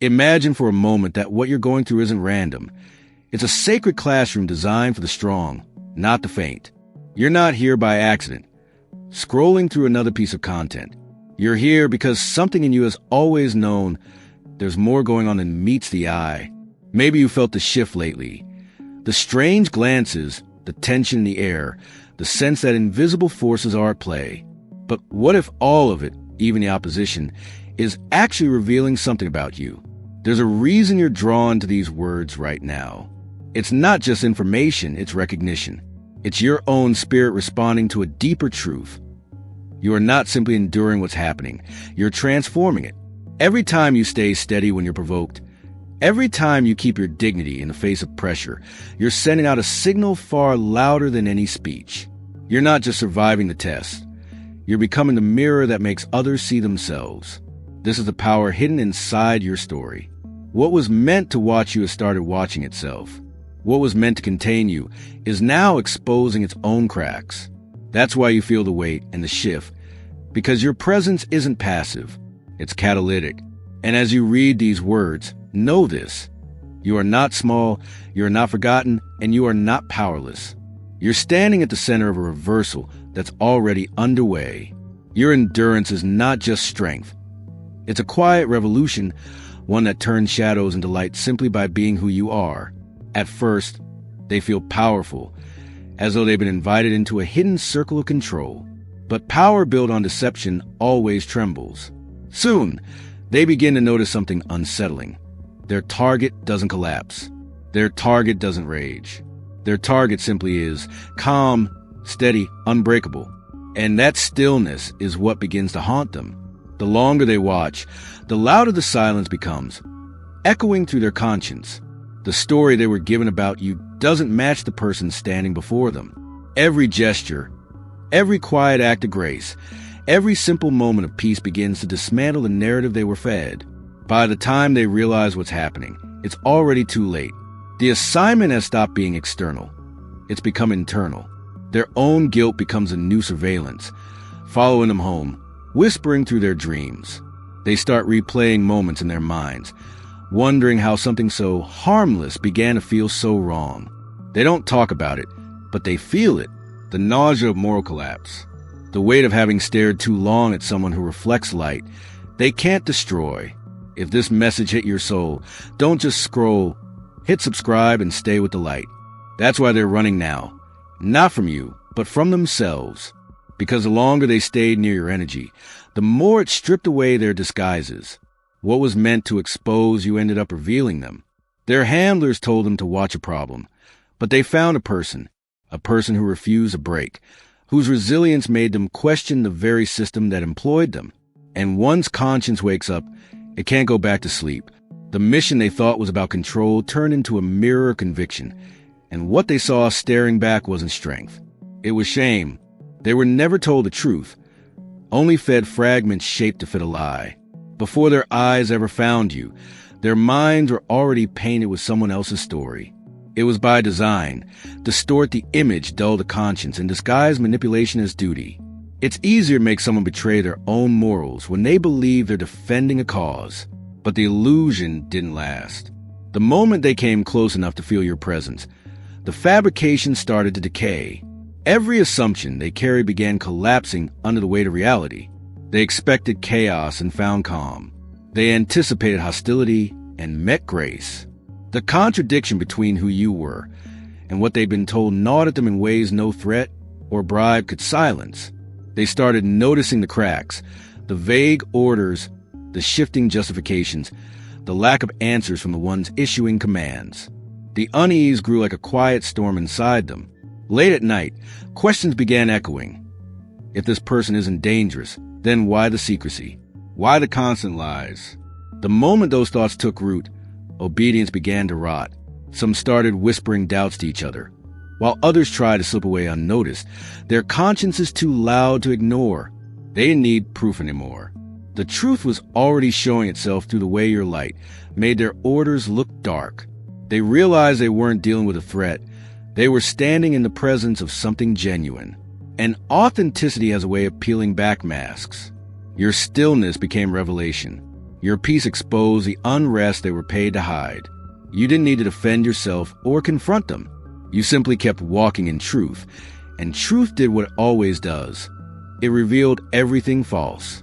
Imagine for a moment that what you're going through isn't random. It's a sacred classroom designed for the strong, not the faint. You're not here by accident, scrolling through another piece of content. You're here because something in you has always known there's more going on than meets the eye. Maybe you felt the shift lately. The strange glances, the tension in the air, the sense that invisible forces are at play. But what if all of it, even the opposition, is actually revealing something about you? There's a reason you're drawn to these words right now. It's not just information, it's recognition. It's your own spirit responding to a deeper truth. You are not simply enduring what's happening, you're transforming it. Every time you stay steady when you're provoked, every time you keep your dignity in the face of pressure, you're sending out a signal far louder than any speech. You're not just surviving the test. You're becoming the mirror that makes others see themselves. This is the power hidden inside your story. What was meant to watch you has started watching itself. What was meant to contain you is now exposing its own cracks. That's why you feel the weight and the shift, because your presence isn't passive. It's catalytic. And as you read these words, know this. You are not small, you are not forgotten, and you are not powerless. You're standing at the center of a reversal that's already underway. Your endurance is not just strength. It's a quiet revolution, one that turns shadows into light simply by being who you are. At first, they feel powerful, as though they've been invited into a hidden circle of control. But power built on deception always trembles. Soon, they begin to notice something unsettling. Their target doesn't collapse. Their target doesn't rage. Their target simply is calm, steady, unbreakable. And that stillness is what begins to haunt them. The longer they watch, the louder the silence becomes, echoing through their conscience. The story they were given about you doesn't match the person standing before them. Every gesture, every quiet act of grace, every simple moment of peace begins to dismantle the narrative they were fed. By the time they realize what's happening, it's already too late. The assignment has stopped being external. It's become internal. Their own guilt becomes a new surveillance, following them home, whispering through their dreams. They start replaying moments in their minds, wondering how something so harmless began to feel so wrong. They don't talk about it, but they feel it. The nausea of moral collapse. The weight of having stared too long at someone who reflects light. They can't destroy. If this message hit your soul, don't just scroll. Hit subscribe and stay with the light. That's why they're running now. Not from you, but from themselves. Because the longer they stayed near your energy, the more it stripped away their disguises. What was meant to expose you ended up revealing them. Their handlers told them to watch a problem, but they found a person who refused to break, whose resilience made them question the very system that employed them. And once conscience wakes up, it can't go back to sleep. The mission they thought was about control turned into a mirror of conviction, and what they saw staring back wasn't strength. It was shame. They were never told the truth, only fed fragments shaped to fit a lie. Before their eyes ever found you, their minds were already painted with someone else's story. It was by design, distort the image, dull the conscience, and disguise manipulation as duty. It's easier to make someone betray their own morals when they believe they're defending a cause. But the illusion didn't last. The moment they came close enough to feel your presence, the fabrication started to decay. Every assumption they carried began collapsing under the weight of reality. They expected chaos and found calm. They anticipated hostility and met grace. The contradiction between who you were and what they'd been told gnawed at them in ways no threat or bribe could silence. They started noticing the cracks, the vague orders, the shifting justifications, the lack of answers from the ones issuing commands. The unease grew like a quiet storm inside them. Late at night, questions began echoing. If this person isn't dangerous, then why the secrecy? Why the constant lies? The moment those thoughts took root, obedience began to rot. Some started whispering doubts to each other, while others tried to slip away unnoticed. Their conscience is too loud to ignore. They didn't need proof anymore. The truth was already showing itself through the way your light made their orders look dark. They realized they weren't dealing with a threat. They were standing in the presence of something genuine. And authenticity has a way of peeling back masks. Your stillness became revelation. Your peace exposed the unrest they were paid to hide. You didn't need to defend yourself or confront them. You simply kept walking in truth, and truth did what it always does. It revealed everything false.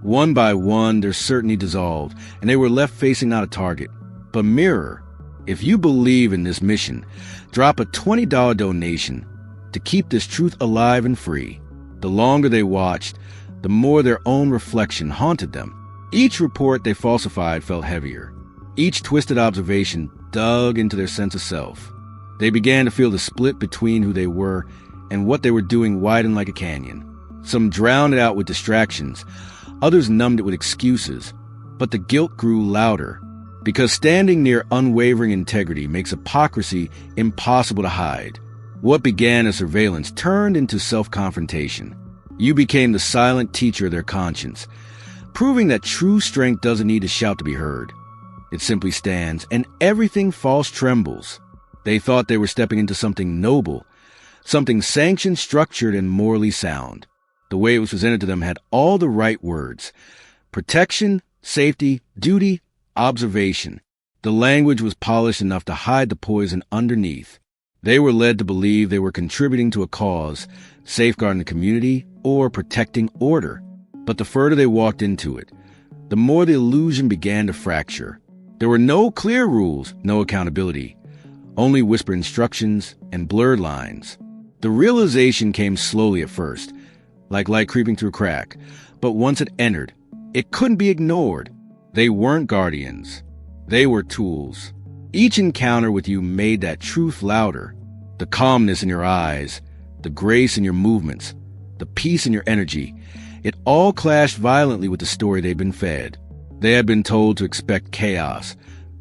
One by one, their certainty dissolved, and they were left facing not a target, but a mirror. If you believe in this mission, drop a $20 donation to keep this truth alive and free. The longer they watched, the more their own reflection haunted them. Each report they falsified felt heavier. Each twisted observation dug into their sense of self. They began to feel the split between who they were and what they were doing widen like a canyon. Some drowned it out with distractions, others numbed it with excuses, but the guilt grew louder. Because standing near unwavering integrity makes hypocrisy impossible to hide. What began as surveillance turned into self-confrontation. You became the silent teacher of their conscience, proving that true strength doesn't need to shout to be heard. It simply stands, and everything false trembles. They thought they were stepping into something noble, something sanctioned, structured, and morally sound. The way it was presented to them had all the right words: protection, safety, duty, observation. The language was polished enough to hide the poison underneath. They were led to believe they were contributing to a cause, safeguarding the community, or protecting order. But the further they walked into it, the more the illusion began to fracture. There were no clear rules, no accountability, only whispered instructions and blurred lines. The realization came slowly at first, like light creeping through a crack, but once it entered, it couldn't be ignored. They weren't guardians. They were tools. Each encounter with you made that truth louder. The calmness in your eyes, the grace in your movements, the peace in your energy, it all clashed violently with the story they'd been fed. They had been told to expect chaos,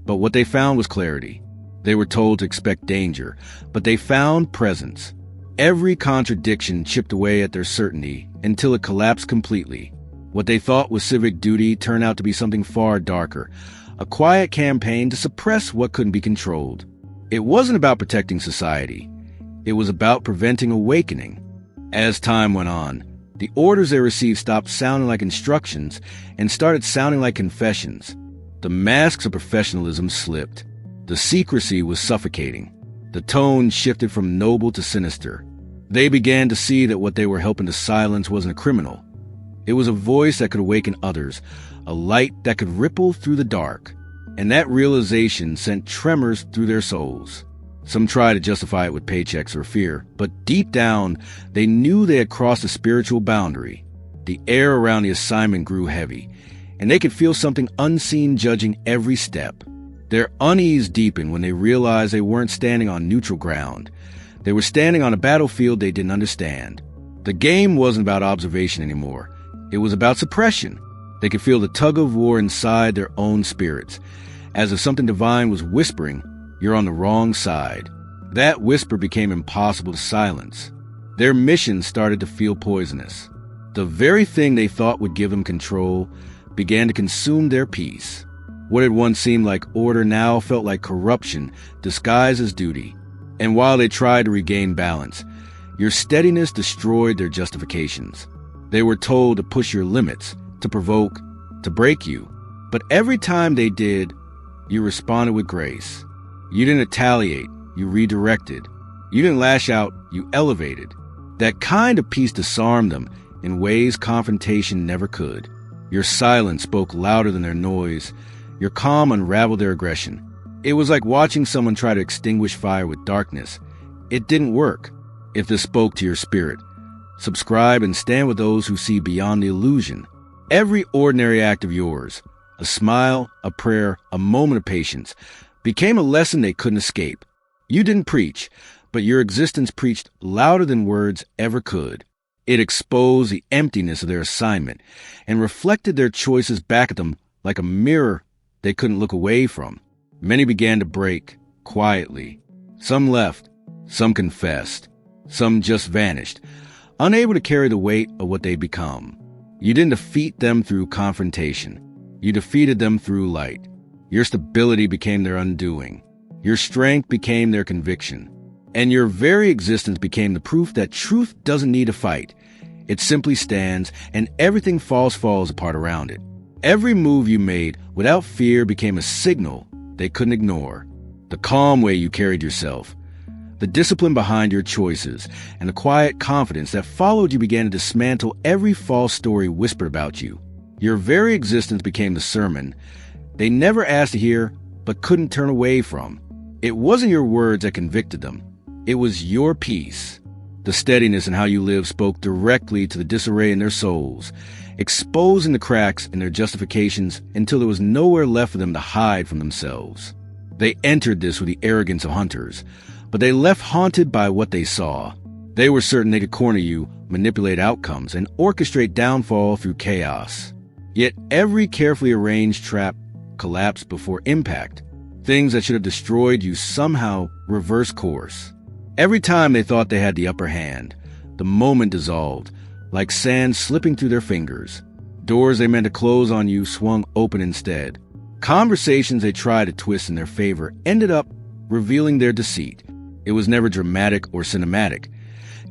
but what they found was clarity. They were told to expect danger, but they found presence. Every contradiction chipped away at their certainty until it collapsed completely. What they thought was civic duty turned out to be something far darker, a quiet campaign to suppress what couldn't be controlled. It wasn't about protecting society. It was about preventing awakening. As time went on, the orders they received stopped sounding like instructions and started sounding like confessions. The masks of professionalism slipped. The secrecy was suffocating. The tone shifted from noble to sinister. They began to see that what they were helping to silence wasn't a criminal. It was a voice that could awaken others, a light that could ripple through the dark. And that realization sent tremors through their souls. Some tried to justify it with paychecks or fear, but deep down, they knew they had crossed a spiritual boundary. The air around the assignment grew heavy, and they could feel something unseen judging every step. Their unease deepened when they realized they weren't standing on neutral ground. They were standing on a battlefield they didn't understand. The game wasn't about observation anymore. It was about suppression. They could feel the tug-of-war inside their own spirits, as if something divine was whispering, "You're on the wrong side." That whisper became impossible to silence. Their mission started to feel poisonous. The very thing they thought would give them control began to consume their peace. What had once seemed like order now felt like corruption disguised as duty. And while they tried to regain balance, your steadiness destroyed their justifications. They were told to push your limits, to provoke, to break you. But every time they did, you responded with grace. You didn't retaliate, you redirected. You didn't lash out, you elevated. That kind of peace disarmed them in ways confrontation never could. Your silence spoke louder than their noise. Your calm unraveled their aggression. It was like watching someone try to extinguish fire with darkness. It didn't work. If this spoke to your spirit, subscribe and stand with those who see beyond the illusion. Every ordinary act of yours, a smile, a prayer, a moment of patience, became a lesson they couldn't escape. You didn't preach, but your existence preached louder than words ever could. It exposed the emptiness of their assignment and reflected their choices back at them like a mirror they couldn't look away from. Many began to break, quietly. Some left, some confessed, some just vanished, unable to carry the weight of what they'd become. You didn't defeat them through confrontation. You defeated them through light. Your stability became their undoing. Your strength became their conviction. And your very existence became the proof that truth doesn't need a fight. It simply stands, and everything false falls apart around it. Every move you made without fear became a signal they couldn't ignore. The calm way you carried yourself, the discipline behind your choices, and the quiet confidence that followed you began to dismantle every false story whispered about you. Your very existence became the sermon they never asked to hear but couldn't turn away from. It wasn't your words that convicted them. It was your peace. The steadiness in how you lived spoke directly to the disarray in their souls, exposing the cracks in their justifications until there was nowhere left for them to hide from themselves. They entered this with the arrogance of hunters, but they left haunted by what they saw. They were certain they could corner you, manipulate outcomes, and orchestrate downfall through chaos. Yet every carefully arranged trap collapsed before impact. Things that should have destroyed you somehow reversed course. Every time they thought they had the upper hand, the moment dissolved, like sand slipping through their fingers. Doors they meant to close on you swung open instead. Conversations they tried to twist in their favor ended up revealing their deceit. It was never dramatic or cinematic,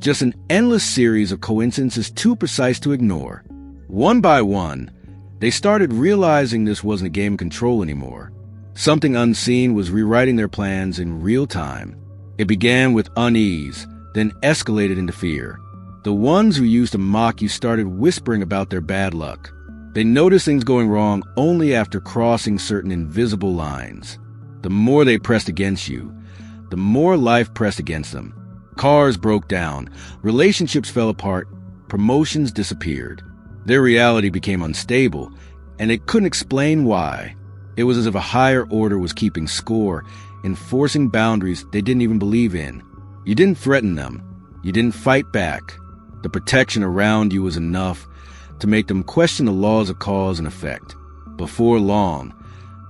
just an endless series of coincidences too precise to ignore. One by one, they started realizing this wasn't a game of control anymore. Something unseen was rewriting their plans in real time. It began with unease, then escalated into fear. The ones who used to mock you started whispering about their bad luck. They noticed things going wrong only after crossing certain invisible lines. The more they pressed against you, the more life pressed against them. Cars broke down, relationships fell apart, promotions disappeared. Their reality became unstable, and they couldn't explain why. It was as if a higher order was keeping score, enforcing boundaries they didn't even believe in. You didn't threaten them. You didn't fight back. The protection around you was enough to make them question the laws of cause and effect. Before long,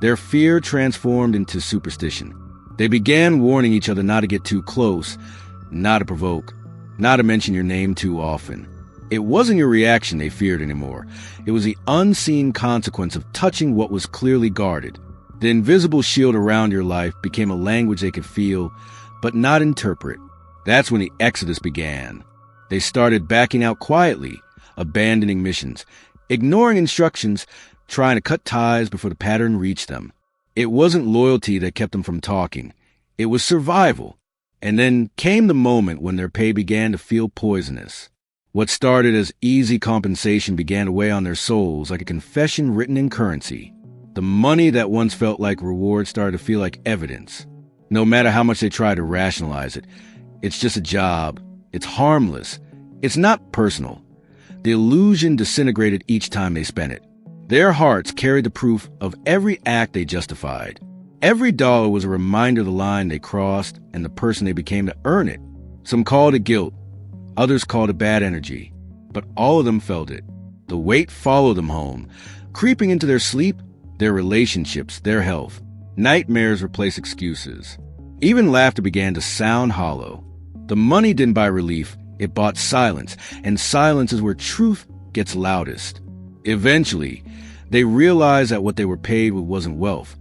their fear transformed into superstition. They began warning each other not to get too close, not to provoke, not to mention your name too often. It wasn't your reaction they feared anymore. It was the unseen consequence of touching what was clearly guarded. The invisible shield around your life became a language they could feel, but not interpret. That's when the exodus began. They started backing out quietly, abandoning missions, ignoring instructions, trying to cut ties before the pattern reached them. It wasn't loyalty that kept them from talking. It was survival. And then came the moment when their pay began to feel poisonous. What started as easy compensation began to weigh on their souls like a confession written in currency. The money that once felt like reward started to feel like evidence. No matter how much they tried to rationalize it, it's just a job. It's harmless. It's not personal. The illusion disintegrated each time they spent it. Their hearts carried the proof of every act they justified. Every dollar was a reminder of the line they crossed and the person they became to earn it. Some called it guilt. Others called it bad energy. But all of them felt it. The weight followed them home, creeping into their sleep, their relationships, their health. Nightmares replaced excuses. Even laughter began to sound hollow. The money didn't buy relief, it bought silence, and silence is where truth gets loudest. Eventually, they realized that what they were paid with wasn't wealth.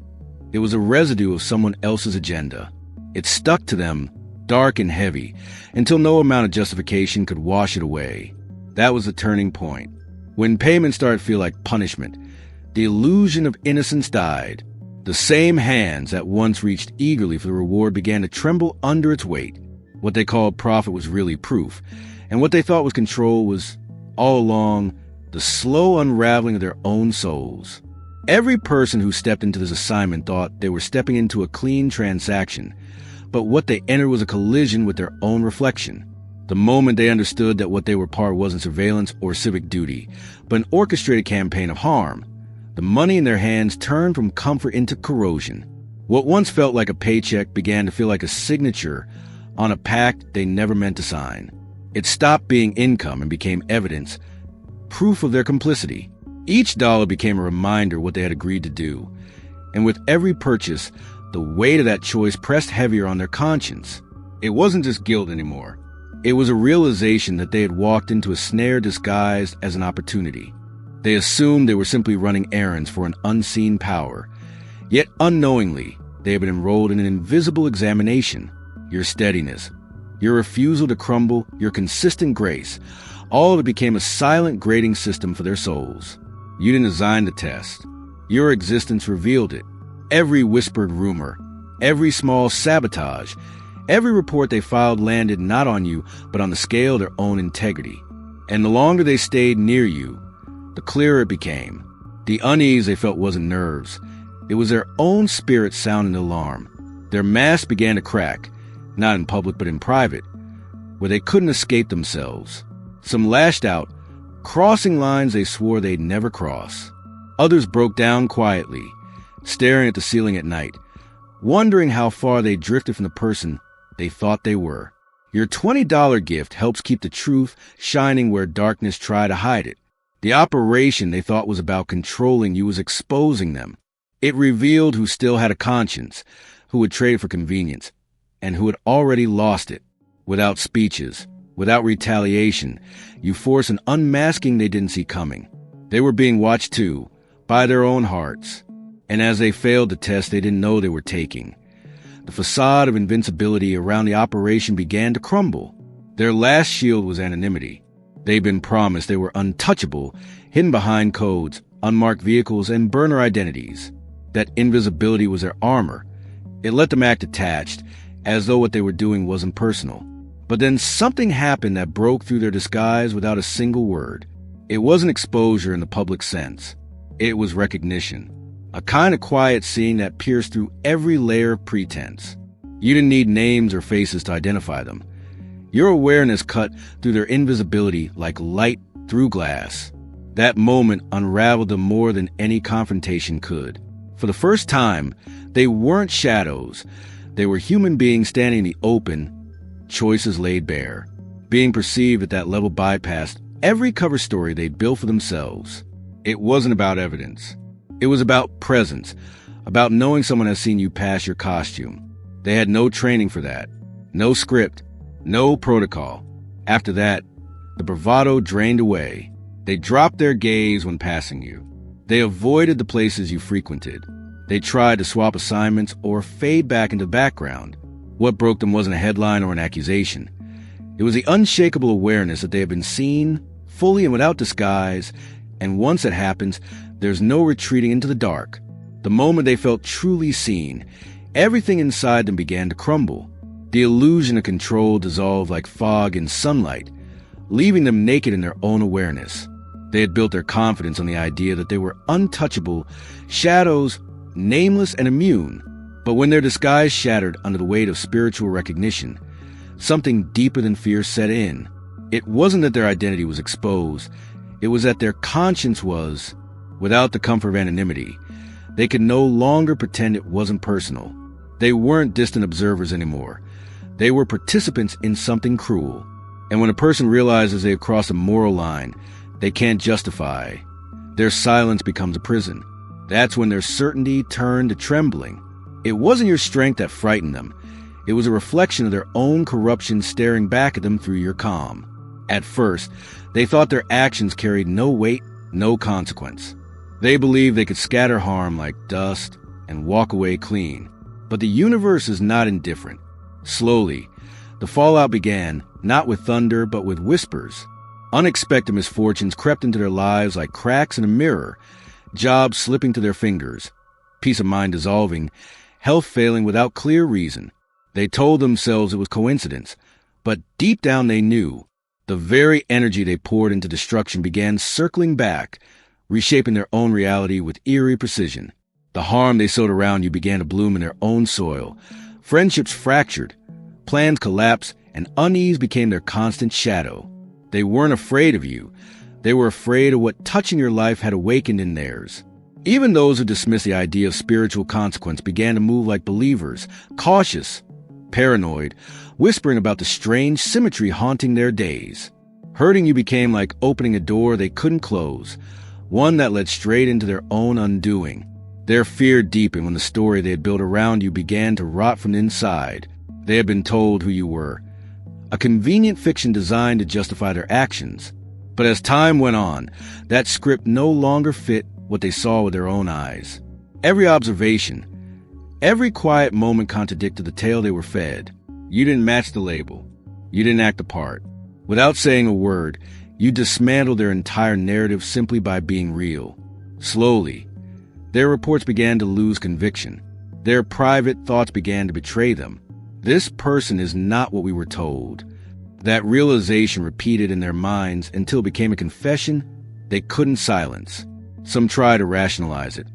It was a residue of someone else's agenda. It stuck to them, dark and heavy, until no amount of justification could wash it away. That was the turning point. When payment started to feel like punishment, the illusion of innocence died. The same hands that once reached eagerly for the reward began to tremble under its weight. What they called profit was really proof, and what they thought was control was, all along, the slow unraveling of their own souls. Every person who stepped into this assignment thought they were stepping into a clean transaction, but what they entered was a collision with their own reflection. The moment they understood that what they were part of wasn't surveillance or civic duty, but an orchestrated campaign of harm, the money in their hands turned from comfort into corrosion. What once felt like a paycheck began to feel like a signature on a pact they never meant to sign. It stopped being income and became evidence, proof of their complicity. Each dollar became a reminder what they had agreed to do, and with every purchase, the weight of that choice pressed heavier on their conscience. It wasn't just guilt anymore. It was a realization that they had walked into a snare disguised as an opportunity. They assumed they were simply running errands for an unseen power, yet unknowingly, they had been enrolled in an invisible examination. Your steadiness, your refusal to crumble, your consistent grace, all of it became a silent grading system for their souls. You didn't design the test. Your existence revealed it. Every whispered rumor, every small sabotage, every report they filed landed not on you, but on the scale of their own integrity. And the longer they stayed near you, the clearer it became. The unease they felt wasn't nerves. It was their own spirit sounding the alarm. Their masks began to crack, not in public but in private, where they couldn't escape themselves. Some lashed out, crossing lines they swore they'd never cross. Others broke down quietly, staring at the ceiling at night, wondering how far they drifted from the person they thought they were. Your $20 gift helps keep the truth shining where darkness tried to hide it. The operation they thought was about controlling you was exposing them. It revealed who still had a conscience, who would trade for convenience, and who had already lost it. Without speeches, without retaliation, you force an unmasking they didn't see coming. They were being watched too, by their own hearts. And as they failed the test they didn't know they were taking, the facade of invincibility around the operation began to crumble. Their last shield was anonymity. They'd been promised they were untouchable, hidden behind codes, unmarked vehicles, and burner identities. That invisibility was their armor. It let them act detached, as though what they were doing wasn't personal. But then something happened that broke through their disguise without a single word. It wasn't exposure in the public sense. It was recognition. A kind of quiet seeing that pierced through every layer of pretense. You didn't need names or faces to identify them. Your awareness cut through their invisibility like light through glass. That moment unraveled them more than any confrontation could. For the first time, they weren't shadows. They were human beings standing in the open, choices laid bare. Being perceived at that level bypassed every cover story they'd built for themselves. It wasn't about evidence. It was about presence, about knowing someone has seen you pass your costume. They had no training for that, no script, no protocol. After that, the bravado drained away. They dropped their gaze when passing you. They avoided the places you frequented. They tried to swap assignments or fade back into the background. What broke them wasn't a headline or an accusation. It was the unshakable awareness that they had been seen, fully and without disguise, and once it happens, there's no retreating into the dark. The moment they felt truly seen, everything inside them began to crumble. The illusion of control dissolved like fog in sunlight, leaving them naked in their own awareness. They had built their confidence on the idea that they were untouchable, shadows, nameless and immune. But when their disguise shattered under the weight of spiritual recognition, something deeper than fear set in. It wasn't that their identity was exposed. It was that their conscience was. Without the comfort of anonymity, they could no longer pretend it wasn't personal. They weren't distant observers anymore. They were participants in something cruel. And when a person realizes they have crossed a moral line they can't justify, their silence becomes a prison. That's when their certainty turned to trembling. It wasn't your strength that frightened them. It was a reflection of their own corruption staring back at them through your calm. At first, they thought their actions carried no weight, no consequence. They believed they could scatter harm like dust and walk away clean. But the universe is not indifferent. Slowly, the fallout began, not with thunder, but with whispers. Unexpected misfortunes crept into their lives like cracks in a mirror, jobs slipping to their fingers, peace of mind dissolving, health failing without clear reason. They told themselves it was coincidence, but deep down they knew. The very energy they poured into destruction began circling back, reshaping their own reality with eerie precision. The harm they sowed around you began to bloom in their own soil. Friendships fractured, plans collapsed, and unease became their constant shadow. They weren't afraid of you. They were afraid of what touching your life had awakened in theirs. Even those who dismissed the idea of spiritual consequence began to move like believers, cautious, paranoid, whispering about the strange symmetry haunting their days. Hurting you became like opening a door they couldn't close, one that led straight into their own undoing. Their fear deepened when the story they had built around you began to rot from the inside. They had been told who you were, a convenient fiction designed to justify their actions. But as time went on, that script no longer fit what they saw with their own eyes. Every observation, every quiet moment contradicted the tale they were fed. You didn't match the label. You didn't act the part. Without saying a word, you dismantled their entire narrative simply by being real. Slowly, their reports began to lose conviction. Their private thoughts began to betray them. This person is not what we were told. That realization repeated in their minds until it became a confession they couldn't silence. Some tried to rationalize it.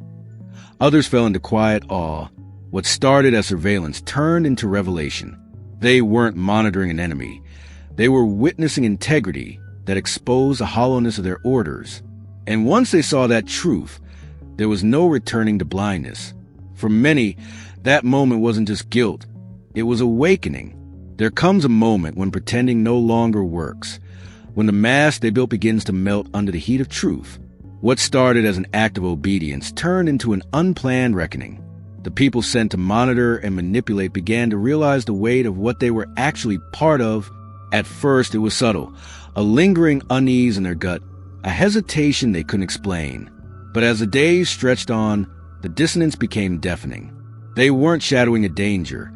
Others fell into quiet awe. What started as surveillance turned into revelation. They weren't monitoring an enemy. They were witnessing integrity that exposed the hollowness of their orders. And once they saw that truth, there was no returning to blindness. For many, that moment wasn't just guilt. It was awakening. There comes a moment when pretending no longer works, when the mask they built begins to melt under the heat of truth. What started as an act of obedience turned into an unplanned reckoning. The people sent to monitor and manipulate began to realize the weight of what they were actually part of. At first, it was subtle, a lingering unease in their gut, a hesitation they couldn't explain. But as the days stretched on, the dissonance became deafening. They weren't shadowing a danger.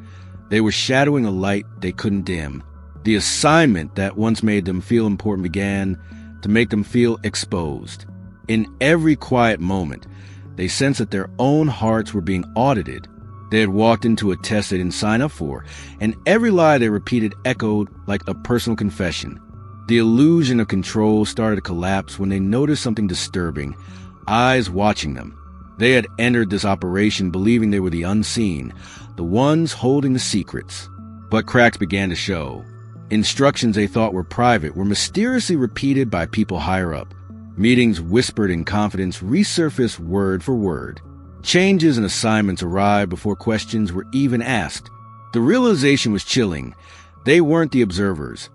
They were shadowing a light they couldn't dim. The assignment that once made them feel important began to make them feel exposed. In every quiet moment, they sensed that their own hearts were being audited. They had walked into a test they didn't sign up for, and every lie they repeated echoed like a personal confession. The illusion of control started to collapse when they noticed something disturbing, eyes watching them. They had entered this operation believing they were the unseen, the ones holding the secrets. But cracks began to show. Instructions they thought were private were mysteriously repeated by people higher up. Meetings whispered in confidence resurfaced word for word. Changes and assignments arrived before questions were even asked. The realization was chilling. They weren't the observers.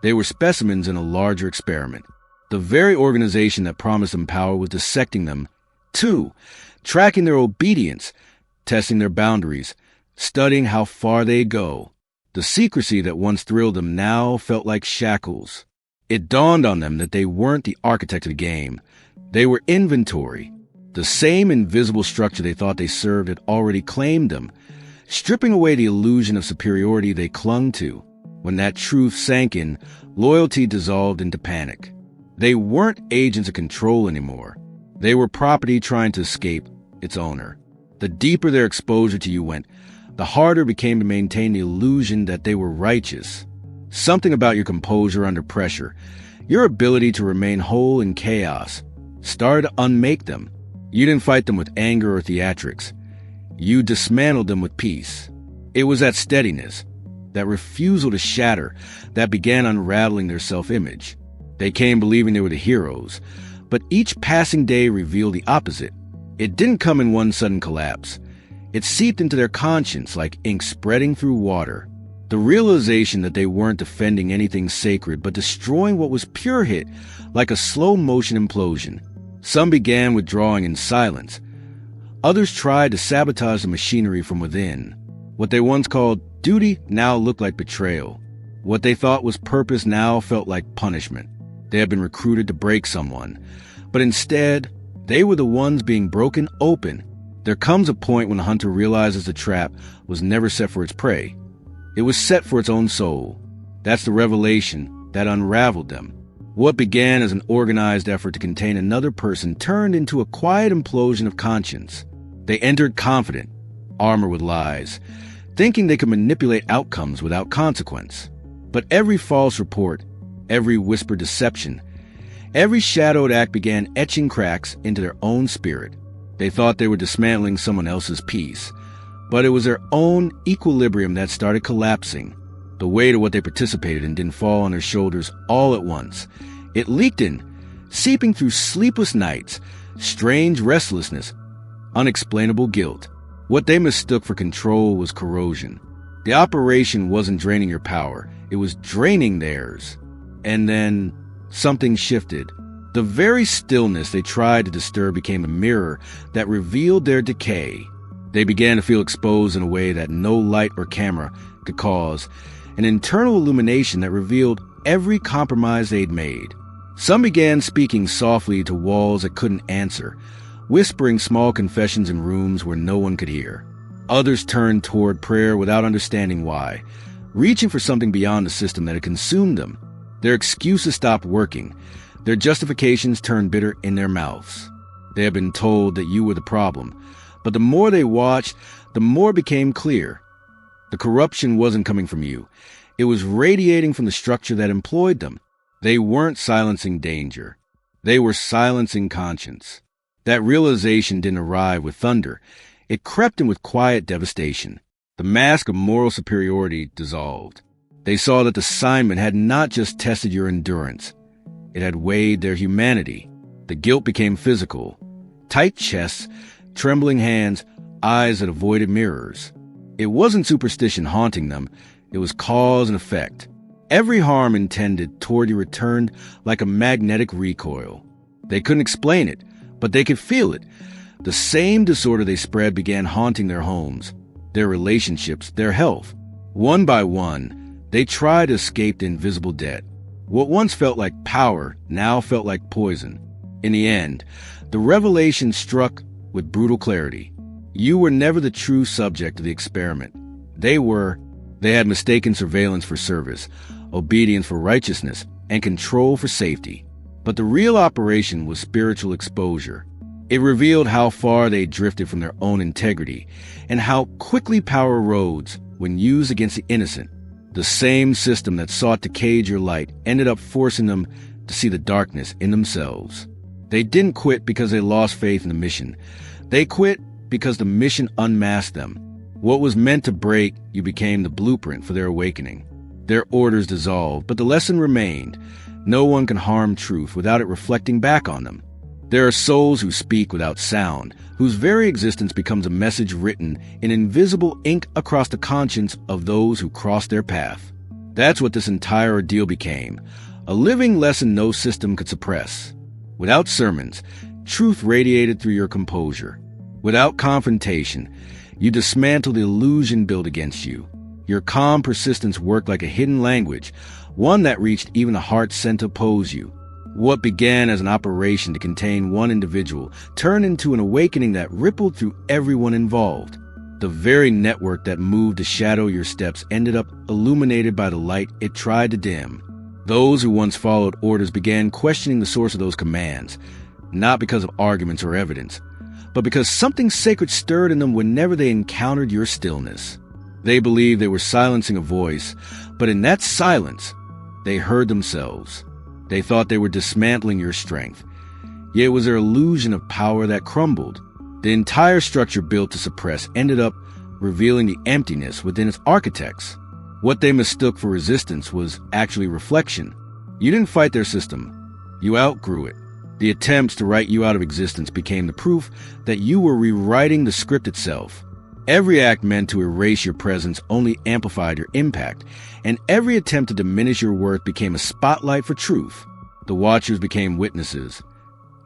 They were specimens in a larger experiment. The very organization that promised them power was dissecting them, too, tracking their obedience, testing their boundaries, studying how far they go. The secrecy that once thrilled them now felt like shackles. It dawned on them that they weren't the architect of the game. They were inventory. The same invisible structure they thought they served had already claimed them, stripping away the illusion of superiority they clung to. When that truth sank in, loyalty dissolved into panic. They weren't agents of control anymore. They were property trying to escape its owner. The deeper their exposure to you went, the harder it became to maintain the illusion that they were righteous. Something about your composure under pressure, your ability to remain whole in chaos, started to unmake them. You didn't fight them with anger or theatrics. You dismantled them with peace. It was that steadiness, that refusal to shatter, that began unraveling their self-image. They came believing they were the heroes, but each passing day revealed the opposite. It didn't come in one sudden collapse. It seeped into their conscience like ink spreading through water. The realization that they weren't defending anything sacred but destroying what was pure hit like a slow-motion implosion. Some began withdrawing in silence. Others tried to sabotage the machinery from within. What they once called duty now looked like betrayal. What they thought was purpose now felt like punishment. They had been recruited to break someone, but instead, they were the ones being broken open. There comes a point when a hunter realizes the trap was never set for its prey. It was set for its own soul. That's the revelation that unraveled them. What began as an organized effort to contain another person turned into a quiet implosion of conscience. They entered confident, armored with lies, thinking they could manipulate outcomes without consequence. But every false report, every whispered deception, every shadowed act began etching cracks into their own spirit. They thought they were dismantling someone else's peace, but it was their own equilibrium that started collapsing. The weight of what they participated in didn't fall on their shoulders all at once. It leaked in, seeping through sleepless nights, strange restlessness, unexplainable guilt. What they mistook for control was corrosion. The operation wasn't draining your power, it was draining theirs. And then something shifted. The very stillness they tried to disturb became a mirror that revealed their decay. They began to feel exposed in a way that no light or camera could cause, an internal illumination that revealed every compromise they'd made. Some began speaking softly to walls that couldn't answer, whispering small confessions in rooms where no one could hear. Others turned toward prayer without understanding why, reaching for something beyond the system that had consumed them. Their excuses stopped working. Their justifications turned bitter in their mouths. They had been told that you were the problem. But the more they watched, the more it became clear. The corruption wasn't coming from you. It was radiating from the structure that employed them. They weren't silencing danger. They were silencing conscience. That realization didn't arrive with thunder. It crept in with quiet devastation. The mask of moral superiority dissolved. They saw that the assignment had not just tested your endurance. It had weighed their humanity. The guilt became physical. Tight chests, trembling hands, eyes that avoided mirrors. It wasn't superstition haunting them. It was cause and effect. Every harm intended toward you returned like a magnetic recoil. They couldn't explain it, but they could feel it. The same disorder they spread began haunting their homes, their relationships, their health. One by one, they tried to escape the invisible debt. What once felt like power now felt like poison. In the end, the revelation struck with brutal clarity. You were never the true subject of the experiment. They were. They had mistaken surveillance for service, obedience for righteousness, and control for safety. But the real operation was spiritual exposure. It revealed how far they drifted from their own integrity and how quickly power erodes when used against the innocent. The same system that sought to cage your light ended up forcing them to see the darkness in themselves. They didn't quit because they lost faith in the mission. They quit because the mission unmasked them. What was meant to break you became the blueprint for their awakening. Their orders dissolved, but the lesson remained. No one can harm truth without it reflecting back on them. There are souls who speak without sound, whose very existence becomes a message written in invisible ink across the conscience of those who cross their path. That's what this entire ordeal became, a living lesson no system could suppress. Without sermons, truth radiated through your composure. Without confrontation, you dismantled the illusion built against you. Your calm persistence worked like a hidden language, one that reached even the heart sent to oppose you. What began as an operation to contain one individual turned into an awakening that rippled through everyone involved. The very network that moved to shadow your steps ended up illuminated by the light it tried to dim. Those who once followed orders began questioning the source of those commands, not because of arguments or evidence, but because something sacred stirred in them whenever they encountered your stillness. They believed they were silencing a voice, but in that silence, they heard themselves. They thought they were dismantling your strength. Yet it was their illusion of power that crumbled. The entire structure built to suppress ended up revealing the emptiness within its architects. What they mistook for resistance was actually reflection. You didn't fight their system. You outgrew it. The attempts to write you out of existence became the proof that you were rewriting the script itself. Every act meant to erase your presence only amplified your impact, and every attempt to diminish your worth became a spotlight for truth. The watchers became witnesses,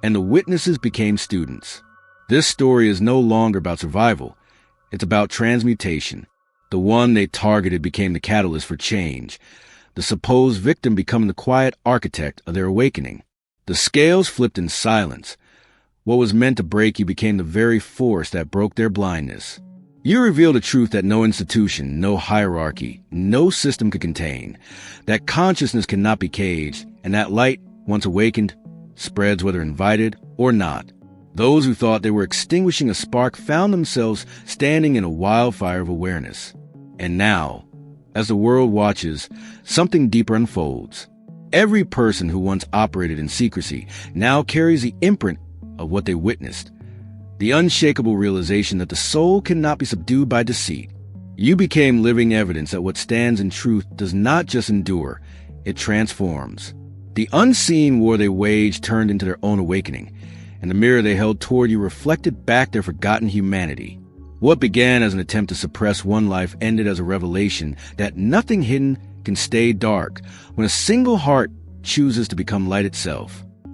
and the witnesses became students. This story is no longer about survival. It's about transmutation. The one they targeted became the catalyst for change, the supposed victim becoming the quiet architect of their awakening. The scales flipped in silence. What was meant to break you became the very force that broke their blindness. You revealed a truth that no institution, no hierarchy, no system could contain, that consciousness cannot be caged, and that light, once awakened, spreads whether invited or not. Those who thought they were extinguishing a spark found themselves standing in a wildfire of awareness. And now, as the world watches, something deeper unfolds. Every person who once operated in secrecy now carries the imprint of what they witnessed. The unshakable realization that the soul cannot be subdued by deceit. You became living evidence that what stands in truth does not just endure, it transforms. The unseen war they waged turned into their own awakening, and the mirror they held toward you reflected back their forgotten humanity. What began as an attempt to suppress one life ended as a revelation that nothing hidden can stay dark when a single heart chooses to become light itself.